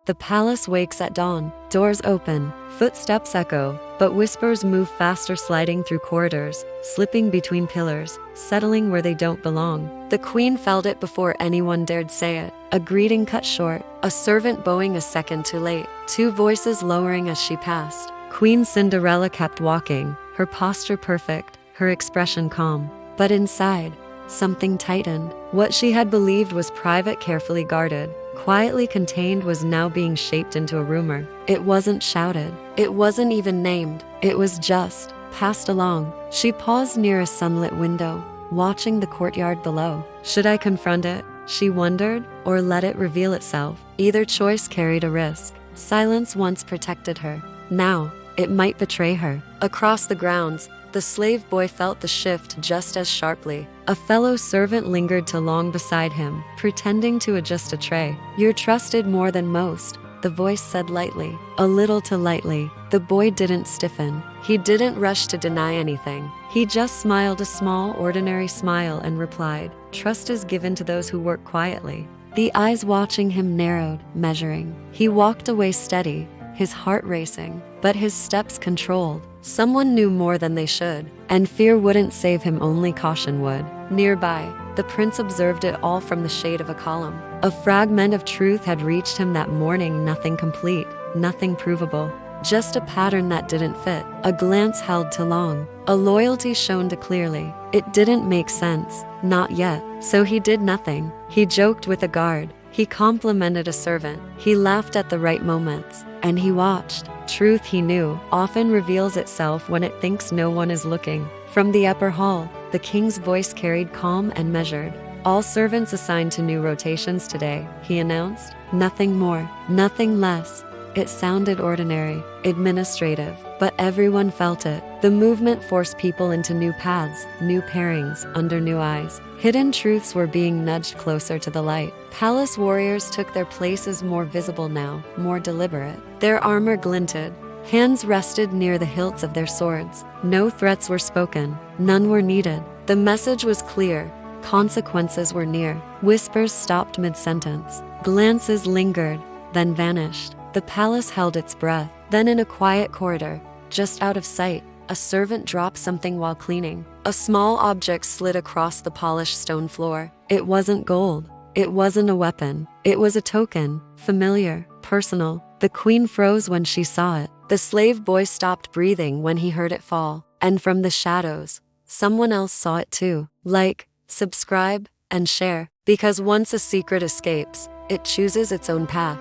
The palace wakes at dawn. Doors open, footsteps echo, but whispers move faster, sliding through corridors, slipping between pillars, settling where they don't belong. The queen felt it before anyone dared say it. A greeting cut short, a servant bowing a second too late, two voices lowering as she passed. Queen Cinderella kept walking, her posture perfect, her expression calm. But inside, something tightened. What she had believed was private, carefully guarded, quietly contained, was now being shaped into a rumor. It wasn't shouted. It wasn't even named. It was just passed along. She paused near a sunlit window, watching the courtyard below. Should I confront it, she wondered, or let it reveal itself? Either choice carried a risk. Silence once protected her. Now, it might betray her. Across the grounds, the slave boy felt the shift just as sharply. A fellow servant lingered too long beside him, pretending to adjust a tray. "You're trusted more than most," the voice said lightly, a little too lightly. The boy didn't stiffen. He didn't rush to deny anything. He just smiled a small, ordinary smile and replied, "Trust is given to those who work quietly." The eyes watching him narrowed, measuring. He walked away steady, his heart racing, but his steps controlled. Someone knew more than they should, and fear wouldn't save him, only caution would. Nearby, the prince observed it all from the shade of a column. A fragment of truth had reached him that morning, nothing complete, nothing provable, just a pattern that didn't fit. A glance held too long. A loyalty shone too clearly. It didn't make sense, not yet. So he did nothing. He joked with a guard. He complimented a servant. He laughed at the right moments. And he watched. Truth, he knew, often reveals itself when it thinks no one is looking. From the upper hall, the king's voice carried calm and measured. "All servants assigned to new rotations today," he announced. Nothing more, nothing less. It sounded ordinary, administrative, but everyone felt it. The movement forced people into new paths, new pairings, under new eyes. Hidden truths were being nudged closer to the light. Palace warriors took their places, more visible now, more deliberate. Their armor glinted. Hands rested near the hilts of their swords. No threats were spoken. None were needed. The message was clear. Consequences were near. Whispers stopped mid-sentence. Glances lingered, then vanished. The palace held its breath. Then in a quiet corridor, just out of sight, a servant dropped something while cleaning. A small object slid across the polished stone floor. It wasn't gold. It wasn't a weapon. It was a token, familiar, personal. The queen froze when she saw it. The slave boy stopped breathing when he heard it fall. And from the shadows, someone else saw it too. Like, subscribe, and share. Because once a secret escapes, it chooses its own path.